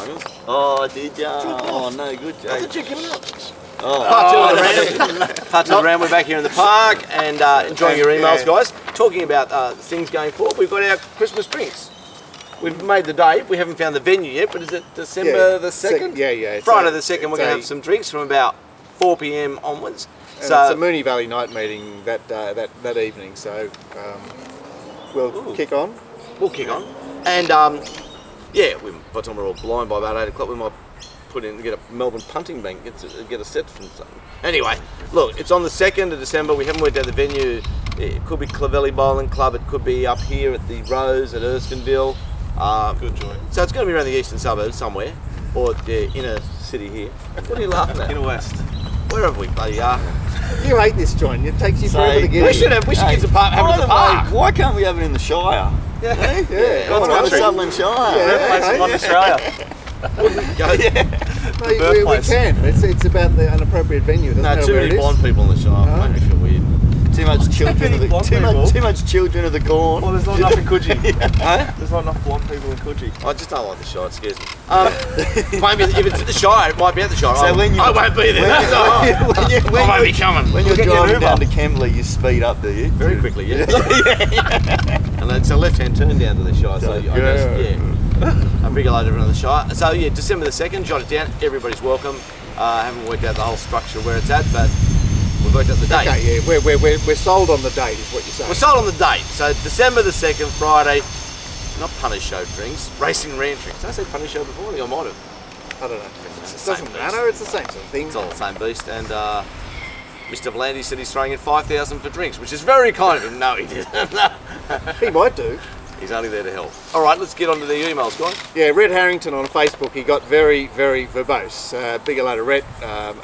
Samuels. Oh, did ya? Oh, no good, Jake. I thought you'd given up. Part two of the round. We're back here in the park and enjoying your emails, guys. Talking about things going forward. We've got our Christmas drinks. We've made the date. We haven't found the venue yet, but is it December the 2nd? Yeah. Friday the 2nd, we're going to have some drinks from about 4 p.m. onwards. And it's a Moonee Valley night meeting that evening, so we'll kick on. We'll kick on. And yeah, by the time we're all blind by about 8 o'clock, we might get a Melbourne punting bank, get a set from something. Anyway, look, it's on the 2nd of December. We haven't worked out the venue. It could be Clavelli Bowling Club. It could be up here at the Rose at Erskineville. Good joint. So it's going to be around the eastern suburbs somewhere, or the inner city here. What are you laughing at? Inner West. Wherever we bloody are. You hate this joint. It takes you forever to get We in. should get some have it in the park. Why can't we have it in the Shire? Yeah. The Sutherland Shire. Yeah, Birthplace of Australia. No, we can. It's about the inappropriate venue. It doesn't matter Too where many it is. blonde people in the Shire. Make me feel weird. Too much children of the too much children of the corn. Well, there's not enough in Coogee. Huh? There's not enough blonde people in Coogee. I just don't like the Shire, it scares me. Maybe if it's at the Shire, it might be at the Shire. So I won't be there. I won't be coming. When you're driving down to Kembley, you speed up, do you? Very quickly, yeah. And it's a left-hand turn down to the Shire, so a big hello to everyone in the Shire. So yeah, December the 2nd, jot it down, everybody's welcome. Haven't worked out the whole structure where it's at, but we've worked out the date. Okay, yeah, we're sold on the date is what you're saying. We're sold on the date, so December the 2nd, Friday, not Punter Show drinks, RacingRant drinks. Did I say Punter Show before? I think I might have. I don't know. It's It doesn't matter, it's the same sort of thing. It's all the same beast, and Mr. Vlandy said he's throwing in 5,000 for drinks, which is very kind of him. No, he didn't. He might do. He's only there to help. All right, let's get on to the emails, guys. Yeah, Red Harrington on Facebook, he got very, very verbose. Big hello to Red.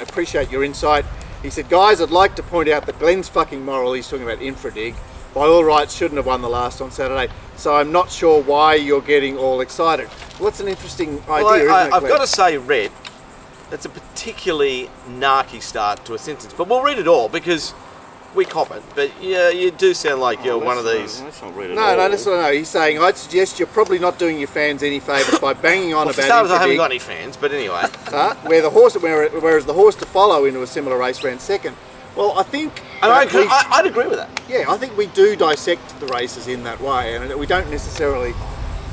Appreciate your insight. He said, guys, I'd like to point out that Glenn's fucking moral, he's talking about Infradig, by all rights shouldn't have won the last on Saturday. So I'm not sure why you're getting all excited. Well, that's an interesting idea, isn't it, I've Glenn? got to say, Red, that's a particularly narky start to a sentence. But we'll read it all because we cop it. But yeah, you do sound like you're one of these. Let's not read it No, that's what I know. He's saying, I'd suggest you're probably not doing your fans any favours by banging on Well, for about starters, I haven't Infradig. got any fans, but anyway. Whereas the horse to follow into a similar race ran second. Well, I think... And I'd agree with that. Yeah, I think we do dissect the races in that way, and we don't necessarily...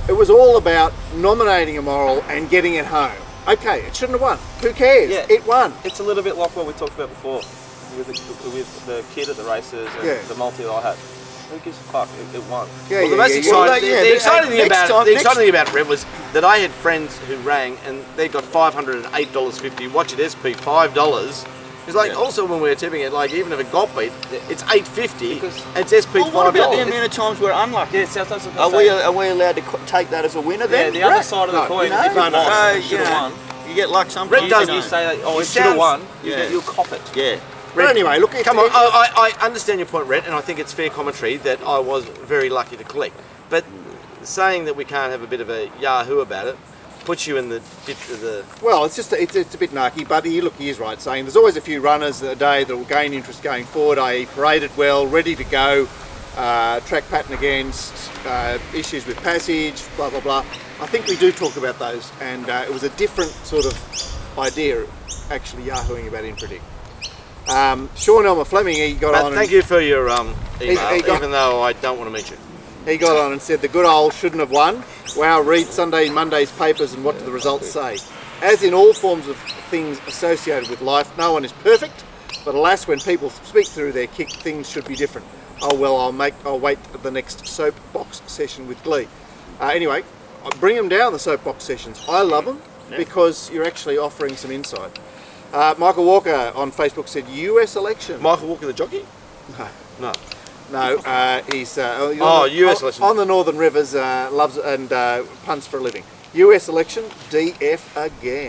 It was all about nominating a moral and getting it home. Okay, it shouldn't have won. Who cares? Yeah. It won. It's a little bit like what we talked about before with the kid at the races and the multi I had. Who gives a fuck? It won. Yeah, Well, the most exciting thing about Red was that I had friends who rang and they got $508.50. Watch it SP $5. It's like also when we were tipping it, like even if it got beat, it's $8.50 and it's SP $5. What about the amount of times we're unlucky? Yeah, so that's what Are we allowed to take that as a winner then? the other side of the coin. If you lost, should have won. You get luck sometimes. Red does You say, He it should have won. Yeah. You'll cop it. Yeah. But anyway, look... Come on, I understand your point, Red, and I think it's fair commentary that I was very lucky to collect. But saying that we can't have a bit of a yahoo about it puts you in the ditch of the... Well, it's just it's a bit narky, but he is right, saying there's always a few runners a day that will gain interest going forward, i.e. paraded well, ready to go, track pattern against, issues with passage, blah, blah, blah. I think we do talk about those, and it was a different sort of idea, actually yahooing about Infradig. Sean Elmer Fleming, he got on... Thank you for your email, he even though I don't want to meet you. He got on and said the good old shouldn't have won. Wow, read Sunday and Monday's papers and what do the results say? As in all forms of things associated with life, no one is perfect, but alas, when people speak through their kick, things should be different. Oh well, I'll wait for the next soapbox session with glee. Anyway, bring them down, the soapbox sessions. I love them because you're actually offering some insight. Michael Walker on Facebook said US election. Michael Walker the jockey? No. No. No, he's US election. on the Northern Rivers, loves and punts for a living. US election, DF again.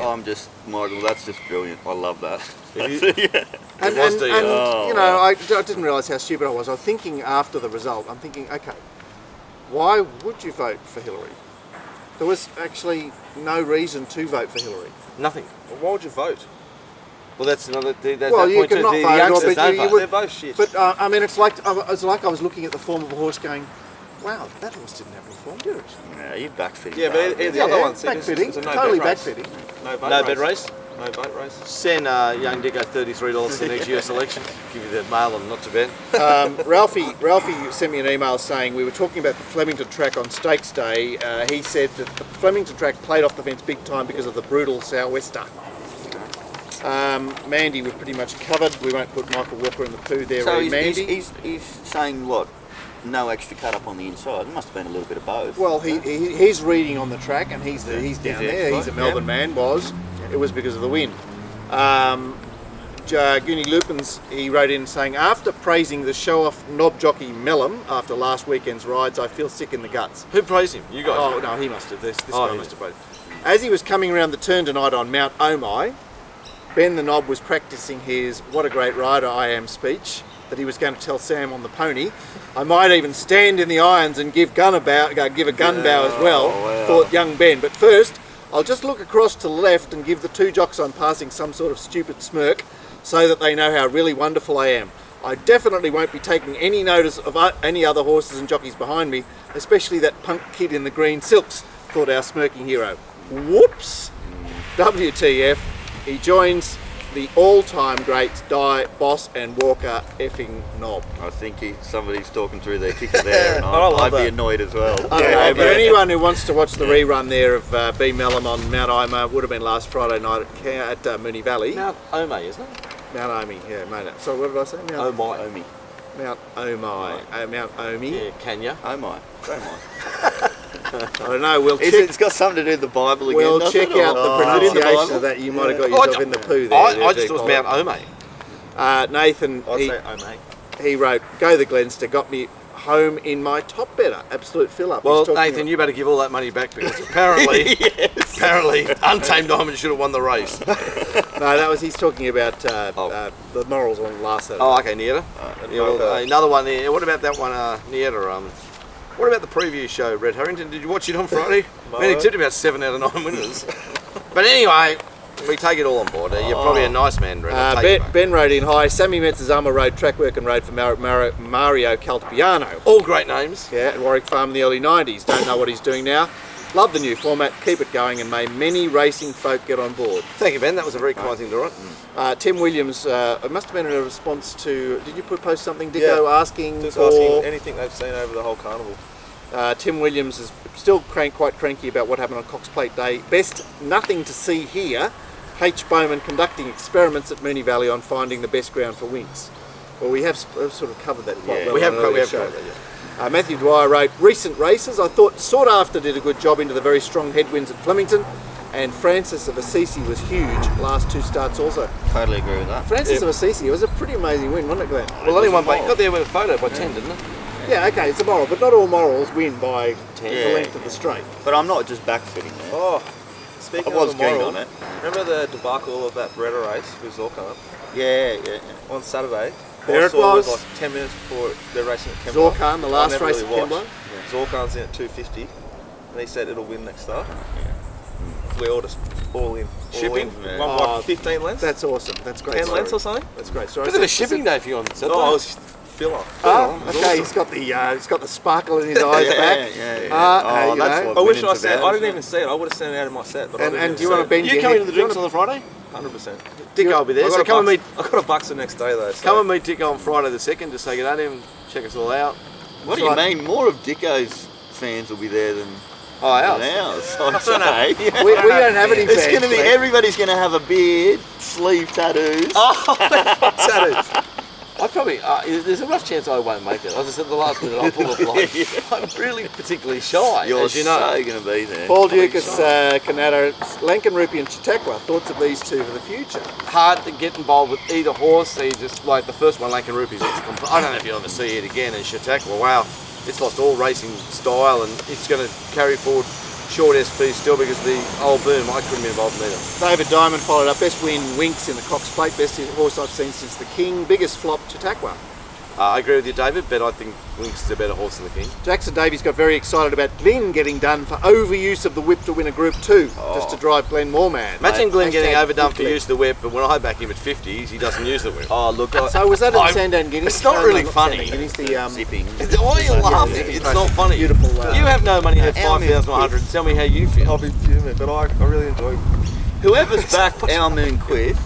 Michael, that's just brilliant. I love that. And you know, I didn't realise how stupid I was. I was thinking after the result, I'm thinking, okay, why would you vote for Hillary? There was actually no reason to vote for Hillary. Nothing. Well, why would you vote? Well, that's another. That's Well, that you point could too. not The vote, youngsters but don't you vote. would- They're both shit. But I mean, it's like I was looking at the form of a horse, going, wow, that horse didn't have any form, did it? Yeah, you backfitting. Yeah, but the other one, see, backfitting, it's a no totally bet race. backfitting. No bet race? No boat race. Send young Dicko $33 for the next US election. Give you the mail and not to bet. Ralphie sent me an email saying we were talking about the Flemington track on Stakes Day. He said that the Flemington track played off the fence big time because of the brutal sou'wester. Mandy we've pretty much covered. We won't put Michael Walker in the poo there. So Mandy. he's saying what? No extra cut up on the inside. It must have been a little bit of both. Well, he's reading on the track and he's down there. He's a Melbourne man. It was because of the wind. Goonie Lupins, he wrote in saying, after praising the show-off knob jockey Mellum after last weekend's rides, I feel sick in the guts. Who praised him? You guys? Oh no, he must have. This guy he must have praised. As he was coming around the turn tonight on Mount Omai, Ben the Knob was practicing his "What a great rider I am" speech that he was going to tell Sam on the pony. I might even stand in the irons and give a gun bow as well, thought young Ben. But first, I'll just look across to the left and give the two jocks I'm passing some sort of stupid smirk so that they know how really wonderful I am. I definitely won't be taking any notice of any other horses and jockeys behind me, especially that punk kid in the green silks, thought our smirking hero. Whoops! WTF, he joins the all-time greats Di, Boss and Walker effing Knob. I think somebody's talking through their ticker there, and I love I'd that. be annoyed as well. Yeah, but anyone who wants to watch the rerun there of B. Mellum on Mount Oma, would have been last Friday night at Moonee Valley. Mount Omai, isn't it? Mount Omi, yeah, mate. So what did I say? Oh my. Omi. Mount Omai. Mount Omi. Yeah, Kenya. Oh my. Oh my. I don't know, we'll check. It's got something to do with the Bible again. We'll doesn't check it? out the Is it in pronunciation Bible? of that. You might have got yourself in the poo there. I just thought it was Mount Omai. Nathan, I'd say, oh mate. he wrote, "Go the Glenster, got me home in my top better, absolute fill up." Well, Nathan, you better give all that money back because apparently, Untamed Diamond should have won the race. No, he's talking about the morals on last Saturday. Oh, okay, Nieta. Yeah, well, another one there. What about that one, Nieta? What about the preview show, Red Harrington? Did you watch it on Friday? Man, he tipped about 7 out of 9 winners. But anyway, we take it all on board. You're probably a nice man, Red. Ben wrote in, hi, Sammy Metzazama rode track work and rode for Mario Caltabiano. All great names. Yeah, at Warwick Farm in the early 90s. Don't know what he's doing now. Love the new format, keep it going, and may many racing folk get on board. Thank you, Ben. That was a very kind thing to write. Tim Williams, it must have been a response to, did you post something, Dicko, asking Just for... asking anything they've seen over the whole carnival. Tim Williams is still quite cranky about what happened on Cox Plate Day. Best nothing to see here. H. Bowman conducting experiments at Moonee Valley on finding the best ground for wings. Well, we have sort of covered that quite well. We have covered show. that, yeah. Matthew Dwyer wrote, recent races, I thought Sought After did a good job into the very strong headwinds at Flemington, and Francis of Assisi was huge last 2 starts also. Totally agree with that. Francis of Assisi, it was a pretty amazing win, wasn't it, Glenn? Well, only one got there with a photo by 10, didn't it? Yeah, okay, it's a moral, but not all morals win by 10, the length of the straight. But I'm not just backfitting there. Oh, speaking I was of the moral, keen on it. remember the debacle of that Beretta race with Zorkan Yeah. on Saturday? There it It was. like 10 minutes before they're racing at Kembla. Zorkan, the last race at Kembla. Zorkan's in at 250, and he said it'll win next start. We all just all in. Shipping? One by 15 lengths? That's awesome. That's great. 10 lengths or something? That's great. Sorry. Bit of a shipping day for you on Saturday. Oh, I was filler. Oh, okay. He's got the sparkle in his eyes back. Yeah. That's what I wish I winning's said. about, I didn't isn't even see it. I would have sent it out of my set. But And do you want to bend You your coming head? to the drinks on the Friday? 100%. Dicko will be there. I So come and meet. got a bucks the next day though. So. Come and meet Dicko on Friday the 2nd. Just say good day to him. Check us all out. What do you mean? More of Dicko's fans will be there than Oh, ours. I'd say. We don't have any It's fans. going to be, everybody's going to have a beard, sleeve tattoos. Tattoos. I probably, there's a rough chance I won't make it. I just at the last minute I'll pull a flight. I'm really particularly shy, You're as you know. so going to be there. Paul Dukas, Canada, Lankan Rupee and Chautauqua. Thoughts of these two for the future? Hard to get involved with either horse. They just, like the first one, Lankan Rupees, I don't know if you'll ever see it again in Chautauqua. Wow, it's lost all racing style and it's going to carry forward short SP still because of the old boom. I couldn't be involved in either. David Diamond followed up. Best win, Winks in the Cox Plate. Best horse I've seen since the King. Biggest flop, Chautauqua. I agree with you, David, but I think Lynx is a better horse than the King. Jackson Davies got very excited about Glenn getting done for overuse of the whip to win a Group 2, just to drive Glenn more mad. Imagine Glenn getting overdone for Glenn. use of the whip, but when I back him at 50s, he doesn't use the whip. Oh, look. So was that in Sandown Guineas? It's not really funny. Guineas, the, Zipping. Why are you laughing? It's not funny. Beautiful. You have no money at Our 5,100. Tell me how you feel. I'll be fuming, but I really enjoy it. Whoever's backed Our Moon Quid,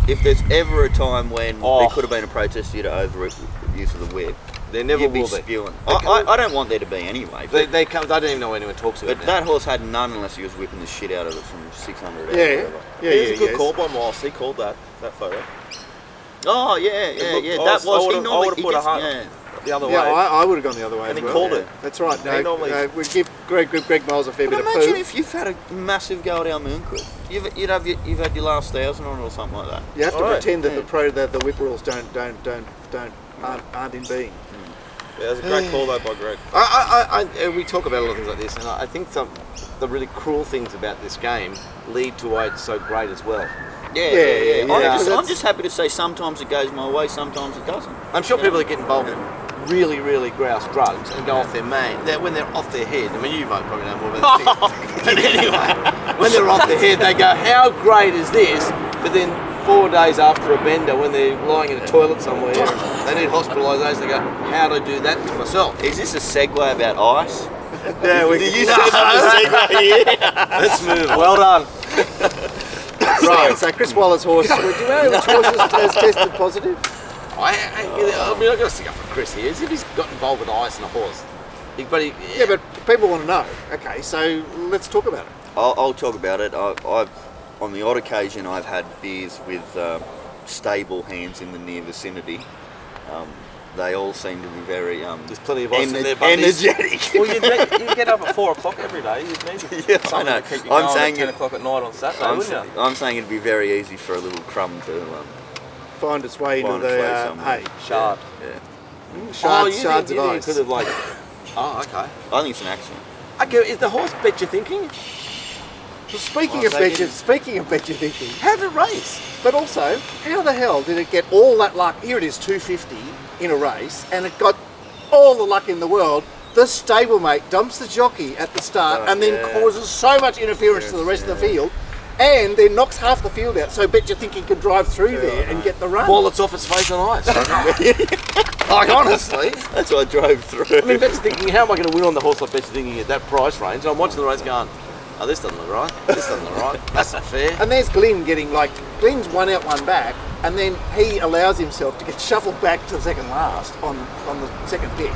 if there's ever a time when there could have been a protest due to overuse of the whip, There never you'd be will be. spewing. I don't want there to be anyway. But, They don't even know anyone talks about but it. that horse had none unless he was whipping the shit out of it from 600 out. Yeah, or whatever. It was a good yes. call by Moss. He called that photo. Oh yeah. That was. He normally put a gets, heart yeah. the other Yeah, way. I would have gone the other way And as he well. called it. That's right. He normally- We give Greg Miles a fair But bit of imagine poo. if you've had a massive go at Our Moon Quid. You've had your last 1,000 on it or something like that. You have to Alright. pretend that the whip rules aren't in being. Yeah, it was a great call though by Greg. We talk about a lot of things like this, and I think the really cruel things about this game lead to why it's so great as well. Yeah. I'm just happy to say sometimes it goes my way, sometimes it doesn't. I'm sure people that get involved in really, really grouse drugs and go off their main, when they're off their head, I mean you might probably know more about this, but anyway, when they're off their head they go, how great is this? But then 4 days after a bender, when they're lying in a toilet somewhere, they need hospitalisation, they go, how do I do that to myself? Is this a segue about ice? Yeah, we Did you set up a segue here? Let's move on. Well done. Right, so Chris Waller's horse, do you know which horse has tested positive? I mean, I've got to stick up for Chris here. As if he's got involved with ice and a horse. Yeah, but people want to know. Okay, so let's talk about it. I'll talk about it. I've on the odd occasion I've had beers with stable hands in the near vicinity. They all seem to be very There's plenty of ice in their bundies. energetic. Well, you get up at 4 o'clock every day. You'd need to Yeah, I something know. to keep you I'm going saying at 10 it- o'clock at night on Saturday, wouldn't you? I'm saying it'd be very easy for a little crumb to Find its way into Find its way the somewhere. hay. Shard. yeah. Shards of you ice. could have like... Oh, okay. I think it's an accident. Okay, is the horse bet you thinking? Well, speaking Well, of they bet you thinking, How did it race? but also, how the hell did it get all that luck? Here it is, 250 in a race, and it got all the luck in the world. The stablemate dumps the jockey at the start and then causes so much interference to the rest of the field, and then knocks half the field out. So bet you think he could drive through there and get the run. Ball it's off its face on ice. Like, honestly. That's what I drove through. I mean, bet you thinking, how am I going to win on the horse I bet you thinking at that price range? And I'm watching the race going, oh, this doesn't look right. This doesn't look right. That's not fair. And there's Glenn Glenn's one out, one back, and then he allows himself to get shuffled back to the second last on the second pick.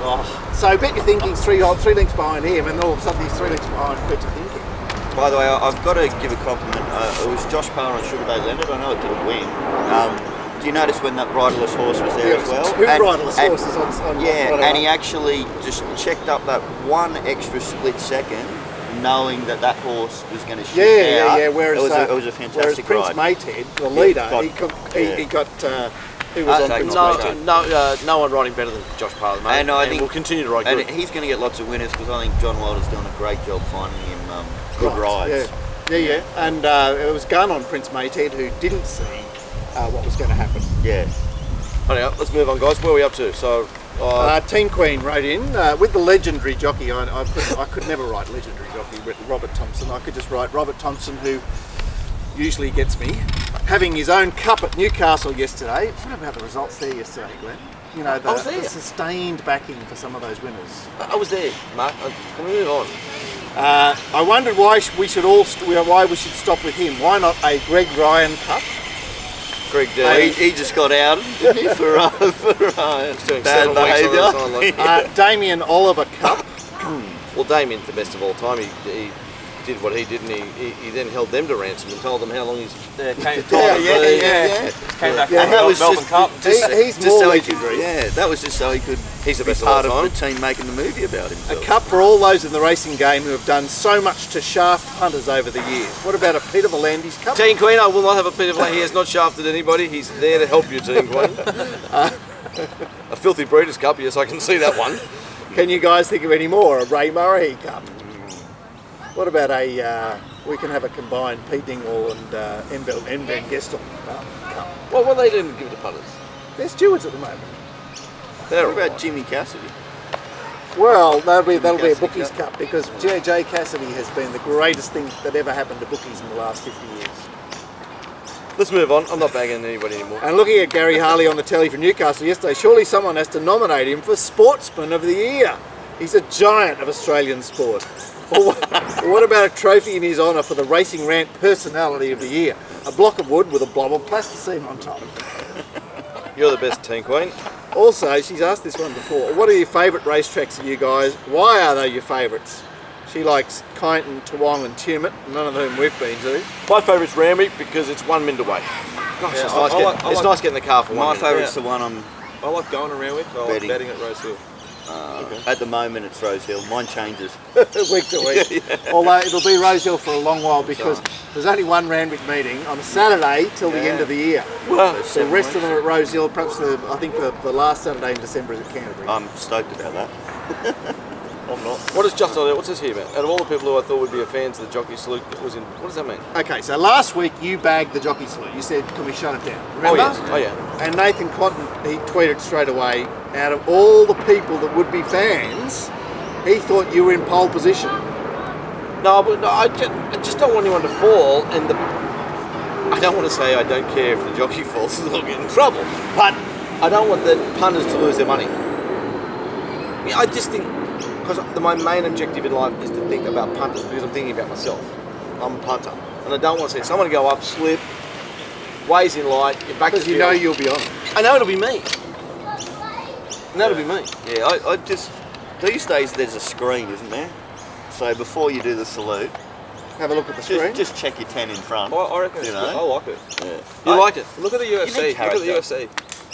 Oh. So bet you thinking's three lengths behind him, and all of a sudden he's 3 lengths behind bet you thinking. By the way, I've got to give a compliment. It was Josh Parr on Sugar Bay Leonard. I know it didn't win. Do you notice when that riderless horse was there as well? Two riderless horses on yeah, Friday and he night. actually just checked up that one extra split second, knowing that horse was going to shoot out. Yeah. Whereas it was a fantastic Prince ride. Matehead, the leader, he was on Okay, Prince no, Matehead. No one riding better than Josh Parr, mate. And I think we'll continue to ride and good. he's going to get lots of winners because I think John Wilder's done a great job finding him good rides. Yeah. And it was Gunn on Prince Matehead who didn't see what was going to happen. Yeah. Anyhow, let's move on, guys. Where are we up to? So, Teen Queen wrote in with the legendary jockey. I could never write legendary jockey with Robert Thompson. I could just write Robert Thompson, who usually gets me, having his own cup at Newcastle yesterday. What about the results there yesterday, Glenn? You know, I was there. the sustained backing for some of those winners. I was there, Mark. Can we move on? I wondered why we should stop with him. Why not a Greg Ryan Cup? Greg, He just got out didn't he, for doing bad 7 weeks on the behaviour. sideline. Damien Oliver Cup. Well, Damien's the best of all time. He did what he did, and he then held them to ransom and told them how long he's Yeah, came Yeah. back Yeah, from that was Melbourne Cup. He's just more so he could, legendary. yeah, that was just so he could He's the be best of all part time. of the team making the movie about A himself. cup for all those in the racing game who have done so much to shaft punters over the years. What about a Peter Volandes Cup? Teen Queen, I will not have a Peter Volandes. He has not shafted anybody. He's there to help you, Teen Queen. A Filthy Breeders' Cup, yes, I can see that one. Can you guys think of any more? A Ray Murray Cup? What about we can have a combined Pete Dingwall and Ben Gestel Cup? Well, they didn't give it to punters. They're stewards at the moment. They're What all about right. Jimmy Cassidy? Well, that'll be a Cassidy bookies Cup. cup because JJ Cassidy has been the greatest thing that ever happened to bookies in the last 50 years. Let's move on. I'm not bagging anybody anymore. And looking at Gary Harley on the telly from Newcastle yesterday, surely someone has to nominate him for Sportsman of the Year. He's a giant of Australian sport. Or what about a trophy in his honour for the RacingRant Personality of the Year? A block of wood with a blob of plasticine on top. You're the best team queen. Also, she's asked this one before, what are your favourite racetracks of you guys? Why are they your favourites? She likes Kyneton, Toowong and Tumut, none of whom we've been to. My favourite's Randwick because it's 1 minute away. Gosh, Yeah, it's I nice, like- it's nice getting the car for 1 My minute. favourite's the one I'm I like going around with. I like Betting. betting at Rose Hill. at the moment. It's Rose Hill. Mine changes. Week to week. Although it'll be Rosehill for a long while because there's only one Randwick meeting on a Saturday till the end of the year. Well, The rest of them are at Rosehill, perhaps I think the last Saturday in December is at Canterbury. I'm stoked about that. I'm not. What is just on there? What's this here, man? Out of all the people who I thought would be a fans of the Jockey salute, was in. What does that mean? Okay, so last week you bagged the Jockey salute. You said, can we shut it down? Remember? Oh yes. Oh yeah. And Nathan Cotton, he tweeted straight away, out of all the people that would be fans, he thought you were in pole position. No, but no, I just don't want anyone to fall, and I don't want to say I don't care if the jockey falls, they'll get in trouble. But I don't want the punters to lose their money. Yeah, I just think, because my main objective in life is to think about punters because I'm thinking about myself. I'm a punter, and I don't want to see someone go up, slip, ways in light, get back to Because the you know field. you'll be on. I know it'll be me. And that'll be me. Yeah, I just these days there's a screen, isn't there? So before you do the salute, Have a look at the screen. just check your 10 in front. I reckon it's You good. know? I like it. Yeah. You liked it? Look at the UFC. need Look at the character. UFC.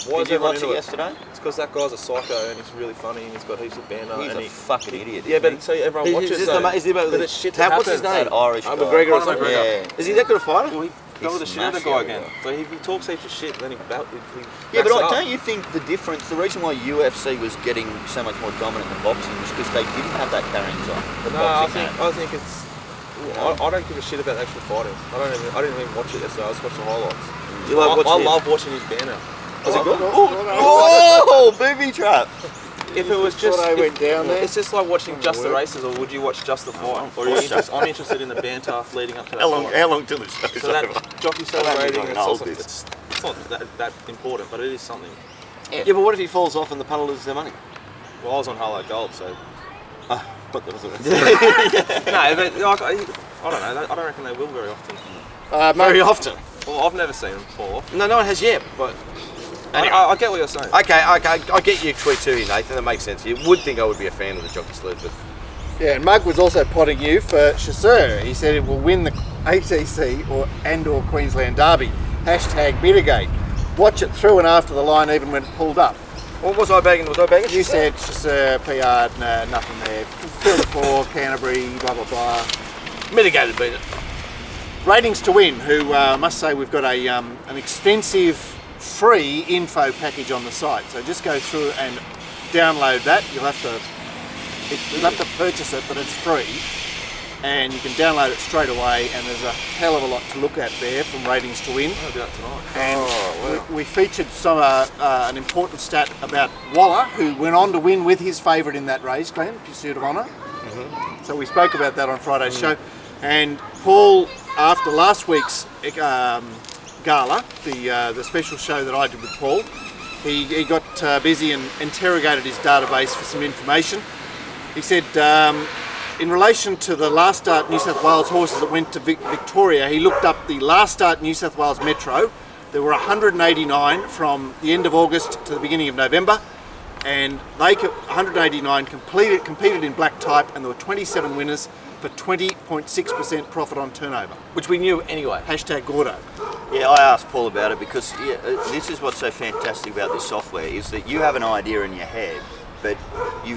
Why is Did you everyone watch into it yesterday? It's because that guy's a psycho and he's really funny and he's got heaps of banter. He's and a fucking idiot. Yeah, isn't but so everyone Is watches. this though. the- is he about But the it's shit tap? that What's his happens. name? That Irish I'm guy. McGregor or Conor something. McGregor. Is he that good a fighter? Well, he go with the shit out of the smashed guy him. again. So if he talks heaps of shit, then he Yeah, backs but it up. don't you think the difference, the reason why UFC was getting so much more dominant than boxing was because they didn't have that carrying on. The No, I boxing think had. I think it's. I don't give a shit about the actual fighting. I didn't even watch it yesterday. I just watched the highlights. You like I watching him? love watching his banner. Was it good? Oh, booby trap! If it was just, I went down there. it's just like watching just the races, or would you watch just the fight? Or are you I'm interested in the banter leading up to that fight. How long till the show's So that over? jockey I celebrating, don't it's, know also, this. it's not that important, but it is something. Yeah, but what if he falls off and the punter loses their money? Well, I was on Hello Gold, so But that was a no, but like, I don't know. I don't reckon they will very often. very often. Well, I've never seen them fall. No one has yet, but anyway. I get what you're saying. Okay, I get your tweet too, Nathan. That makes sense. You would think I would be a fan of the Jockey Salute, but Yeah, and Mug was also potting you for Chasseur. He said it will win the ATC or Queensland Derby. # mitigate. Watch it through and after the line, even when it pulled up. what was I bagging? Was I bagging? You said Chasseur, PR, no, nothing there. Field 4, Canterbury, blah blah blah. Mitigated beat it. Ratings to Win, who I must say we've got an extensive free info package on the site. So just go through and download that. You'll have to purchase it, but it's free. And you can download it straight away, and there's a hell of a lot to look at there from Ratings to Win. I'll do that tonight. And we featured an important stat about Waller, who went on to win with his favourite in that race, Glenn, Pursuit of Honour. So we spoke about that on Friday's show. And Paul, after last week's gala, the special show that I did with Paul, he got busy and interrogated his database for some information. He said, in relation to the last start New South Wales horses that went to Victoria, he looked up the last start New South Wales Metro. There were 189 from the end of August to the beginning of November, and 189 competed in black type, and there were 27 winners for 20.6% profit on turnover. Which we knew anyway. # Gordo. Yeah, I asked Paul about it because this is what's so fantastic about this software is that you have an idea in your head, but you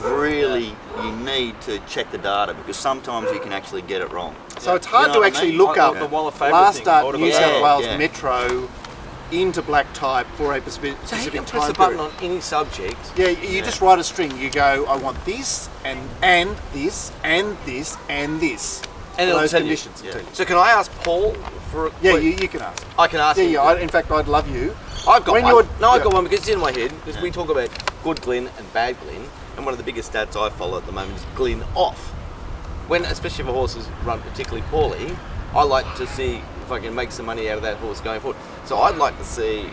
need to check the data because sometimes you can actually get it wrong. So it's hard You know to what I actually mean? look Like up the Waller favourite last thing. start I would've New got South that. Wales Yeah. Metro into black type for a So you specific can press time the button period. on any subject. Yeah, you just write a string. You go, I want this and this and this and this. And For it'll those tell you. conditions. Yeah. So can I ask Paul for a Yeah, quick- you can ask. I can ask Yeah, him. yeah. In fact, I'd love you. I've got When one. you're- No, I've yeah. got one because it's in my head. Because we talk about good Glyn and bad Glyn, and one of the biggest stats I follow at the moment is Glyn off. When, especially if a horse is run particularly poorly, I like to see if I can make some money out of that horse going forward. So I'd like to see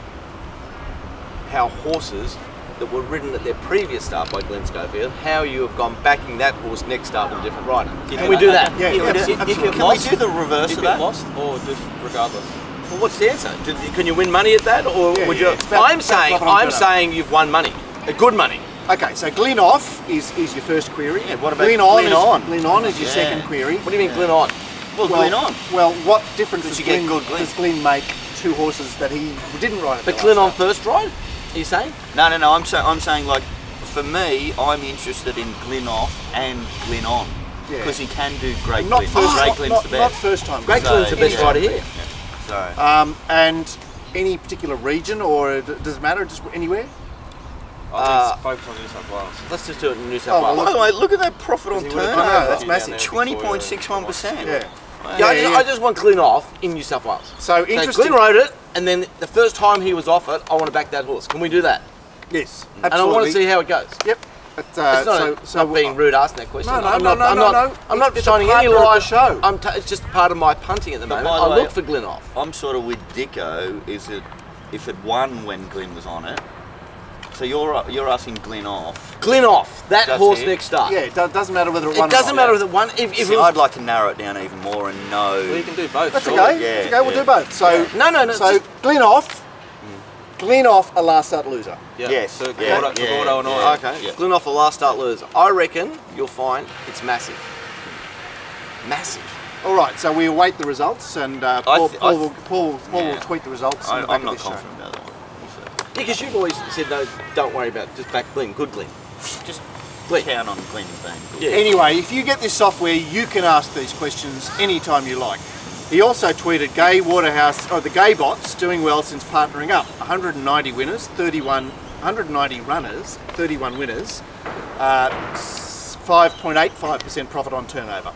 how horses that were ridden at their previous start by Glenn Schofield, how you have gone backing that horse next start with a different rider. Can we do that? Yeah, Can we do the reverse If of it that? lost, or just regardless? Well, what's the answer? Can you win money at that, or Yeah, would yeah, you? it's about- I'm it's about saying, profit on I'm turnover. saying you've won money, a good money. Okay, so Glyn off is your first query. Yeah, what about Glyn on? Glyn on? Glyn on is your Yeah. second query. What do you mean, Glyn on? Well, Glyn on. Well, what difference Because does you get Glyn, good Glyn. does Glyn make two horses that he didn't ride at But the Glyn on last start? first ride? Are you saying? No. I'm saying like, for me, I'm interested in Glyn off and Glyn on Yeah. because he can do great. Not Glyn. first, Great not, Glyn's not, the not best. first time. Great So, Glyn's the best yeah. rider here. So And any particular region, or does it matter? Just anywhere? I think focus on New South Wales. Let's just do it in New Oh, South well, Wales. by the way, look at that profit on He would've turnover. I know, that's down massive. there 20.61%. Yeah. I just want Glyn off in New South Wales. So So interesting. Glyn rode it, and then the first time he was off it, I want to back that horse. Can we do that? Yes, And I want to see how it goes. Yep. But, It's not being rude asking that question. No, I'm no, not, no, no. I'm not It's a shining any partner of the light. show. It's just part of my punting at the moment. by the I way- look for Glyn off. I'm sort of with Dicko. Is that if it won when Glyn was on it? So you're asking Glyn off. Glyn off. That That's horse it. next start. Yeah, it doesn't matter whether it won. It doesn't matter if it won. If See, it was, I'd like to narrow it down even more and know. Well, you can do both. That's surely. okay. Yeah, It's okay. We'll yeah. do both. So no. So just- Glyn off. Glyn off, a last start loser. Yeah. Yes, So yeah, Gordo yeah, and all. yeah. Okay. Yeah. Glyn off the last start loser. I reckon you'll find it's massive. Massive. All right. So we await the results, and Paul will Yeah. tweet the results. on the back I'm of not this show. confident about that one. Yeah, because you've always said no. Don't worry about it. Just back Glyn. Good Glyn. Just Glyn. count on Glyn being good. Yeah. Anyway, if you get this software, you can ask these questions anytime you like. He also tweeted Gay Waterhouse, the Gay bots doing well since partnering up. 190 winners, 190 runners, 31 winners, 5.85% profit on turnover.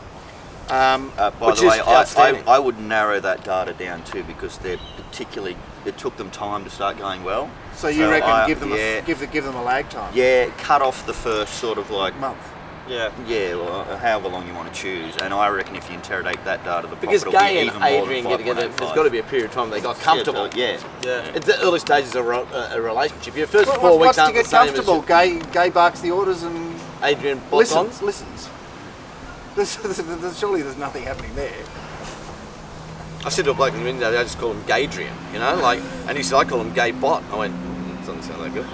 By Which the is way, outstanding. I would narrow that data down too because they're particularly. It took them time to start going well. So you reckon give them yeah, give them a lag time? yeah, cut off the first sort of like Month. Yeah. yeah, well, however long you want to choose, and I reckon if you interrogate that data, the Because profit will be Gay even and more Adrian than get together, 5.85. there's got to be a period of time they got comfortable. Yeah, Yeah. It's the early stages of a relationship. Your first 4 weeks What's to aren't the get same comfortable? Gay barks the orders and as Adrian Botton. listens. Surely there's nothing happening there. I said to a bloke in the window, I just call him Gaydrian, you know, like, and he said, I call him Gay Bot. I went, doesn't sound that good.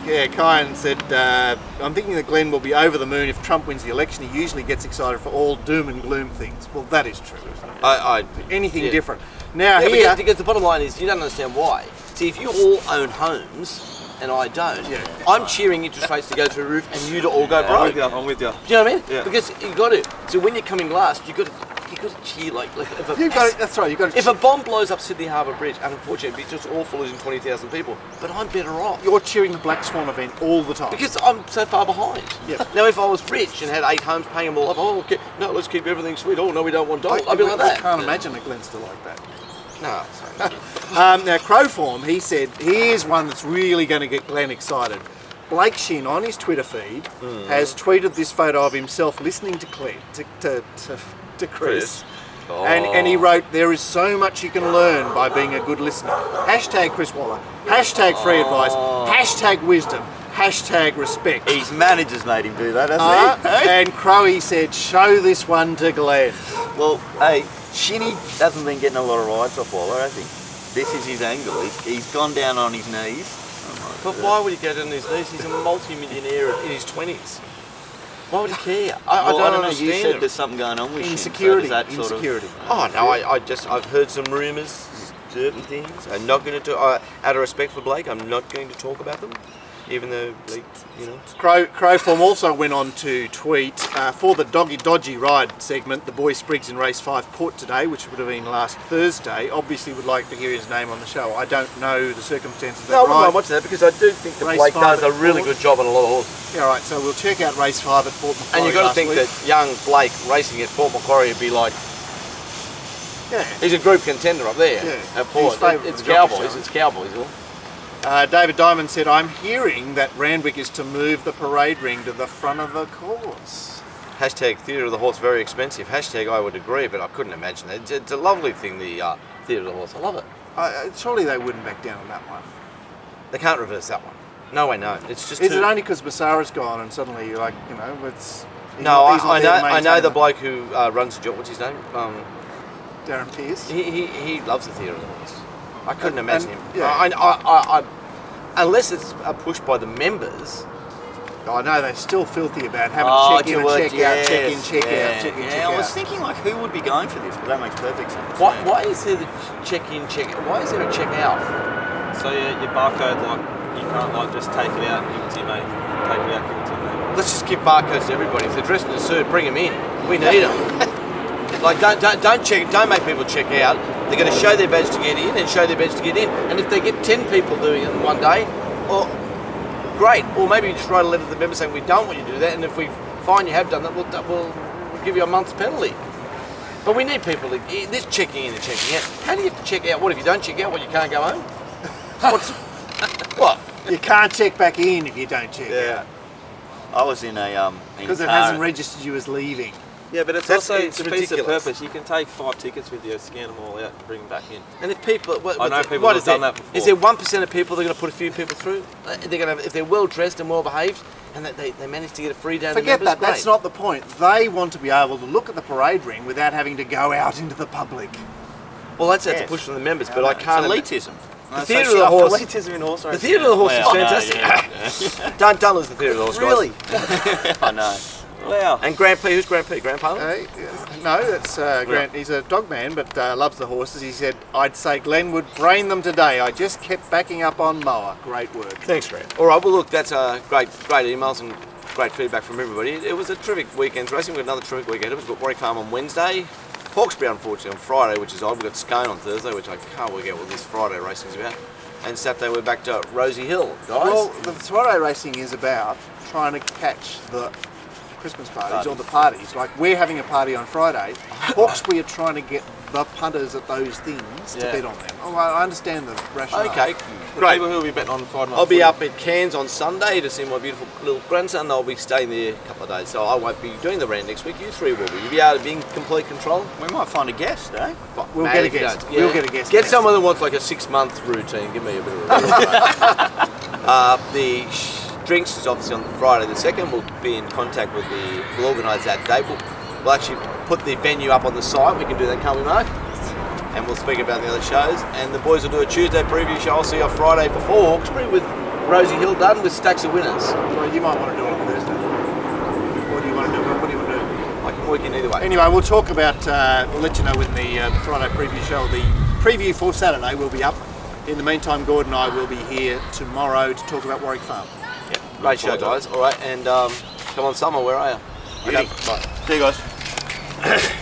Yeah, Kyan said, I'm thinking that Glenn will be over the moon if Trump wins the election. He usually gets excited for all doom and gloom things. Well, that is true, isn't it? Anything yeah. different. Now, Yeah, here, because the bottom line is, you don't understand why. See, if you all own homes, and I don't, Yeah. I'm cheering interest rates to go through the roof and you to all go I'm broke. with you. I'm with you. Do you know what I mean? Yeah. Because you got to. So when you're coming last, you got to cheer like if a that's right, you've got to... if a bomb blows up Sydney Harbour Bridge, unfortunately, it'd be just awful losing 20,000 people. But I'm better off. You're cheering the Black Swan event all the time. Because I'm so far behind. Yeah. Now, if I was rich and had 8 homes, paying them all off, oh, okay, no, let's keep everything sweet. Oh, no, we don't want dollars. I'd be like I that. can't imagine that Glenn's still like that. No. Now, Crowform, he said, here's one that's really going to get Glenn excited. Blake Shin on his Twitter feed has tweeted this photo of himself listening to Chris. Oh. And he wrote, there is so much you can learn by being a good listener. Hashtag Chris Waller. Hashtag free advice. Hashtag wisdom. Hashtag respect. his managers made him do that, hasn't he? And Crowy said, show this one to Glenn. Well, hey, Shinny hasn't been getting a lot of rides off Waller, has he? This is his angle. He's gone down on his knees. But why would he go down on his knees? He's a multi-millionaire in his 20s. Why would he care? I Well, don't know. understand. You said him. there's something going on with Insecurity. Shin. So does that sort Insecurity. Oh no, I've heard some rumours, certain things. I'm not going to. Out of respect for Blake, I'm not going to talk about them, even though Blake, you know. Crowform also went on to tweet for the Dodgy Ride segment. The boy Spriggs in race 5 put today, which would have been last Thursday. Obviously, would like to hear his name on the show. I don't know the circumstances of No, I that wouldn't mind ride. watching that because I do think that Race Blake 5 does a at really Port. good job on a lot of horses. Yeah, right. So we'll check out race 5 at Port Macquarie. And you've got to last think week. that young Blake racing at Port Macquarie would be like, Yeah. he's a group contender up there Yeah. at Port. He's favourite It's for the Jockey Cowboys. show. It's Cowboys. Isn't it? David Diamond said, I'm hearing that Randwick is to move the parade ring to the front of the course. Hashtag Theatre of the Horse very expensive. Hashtag I would agree, but I couldn't imagine that. It's a lovely thing, the Theatre of the Horse. I love it. Surely they wouldn't back down on that one. They can't reverse that one. No way, no. It's just. Is it only because Basara's gone and suddenly you're like, you know, it's. No, I know the bloke who runs the job. What's his name? Darren Pearce. He loves the Theatre of the Horse. I couldn't imagine him. Yeah. I unless it's a push by the members. I know they're still filthy about having check in and check out, check in, check out, check in, check out. I was thinking like who would be going for this, but that makes perfect sense. Why is there the check in, check out? Why is there a check out? So your barcode, like you can't like just take it out and give it to your mate. Take it out, give it to your mate. Let's just give barcodes to everybody. If they're dressed in a suit, bring them in. We need them. Like don't make people check out. They're going to show their badge to get in and show their badge to get in. And if they get 10 people doing it in one day, or great. Or maybe you just write a letter to the members saying we don't want you to do that, and if we find you have done that, we'll give you a month's penalty. But we need people. This checking in and checking out. How do you have to check out? What if you don't check out? What, you can't go home? What? You can't check back in if you don't check out. I was in a because it hasn't registered you as leaving. Yeah, but it's That's- also it's defeats the ridiculous. purpose. You can take 5 tickets with you, scan them all out, and bring them back in. And if people, I know people what have is there? done that before. Is there 1% of people they're going to put a few people through? They're going to, if they're well dressed and well behaved, and they manage to get a free day. Forget members, that. great. That's not the point. They want to be able to look at the parade ring without having to go out into the public. Well, that's a Yes. push from the members, but I can't. It's elitism. The Theatre of the Horse. Elitism in horse The racing. Theatre of the Horse is Well, no, fantastic. Don't lose the Theatre of the Horse, guys. Really? I know. Wow. And Grand P, who's Grand P? Grandpa? No, that's Grant. He's a dog man, but loves the horses. He said, I'd say Glenn would brain them today. I just kept backing up on mower. Great work. Thanks, Grant. All right, well, look, that's great emails and great feedback from everybody. It was a terrific weekend's racing. We've got another terrific weekend. We've got Warwick Farm on Wednesday, Hawkesbury, unfortunately, on Friday, which is odd. We've got Scone on Thursday, which I can't work out what this Friday racing's about. And Saturday, we're back to Rosie Hill, guys. Well, the Friday racing is about trying to catch the Christmas parties or the parties. Like, we're having a party on Friday. Hawkesbury are trying to get the punters at those things to bet on them. Oh, I understand the rationale. Okay, The great. people who will be betting on Friday night. I'll be footy. up at Cairns on Sunday to see my beautiful little grandson. I'll be staying there a couple of days, so I won't be doing the RANT next week. You three will be. You'll be able to be in complete control. We might find a guest, eh? We'll Mate, get a if you guest. don't. We'll get a guest. Get someone that wants like a 6-month routine. Give me a bit of a The drinks is obviously on Friday the 2nd. We'll be in contact with we'll organise that date. We'll actually put the venue up on the site. We can do that, can't we, Mark? And we'll speak about the other shows. And the boys will do a Tuesday preview show. I'll see you on Friday before Hawkesbury with Rosie Hill done with stacks of winners. Well, you might want to do it on Thursday. What do you want to do? What do you want to do? I can work in either way. Anyway, we'll talk about, we'll let you know when the Friday preview show, the preview for Saturday will be up. In the meantime, Gordon and I will be here tomorrow to talk about Warwick Farm. Yeah, great show, guys. All right, and come on, Summer, where are you? Okay. Bye. See you guys.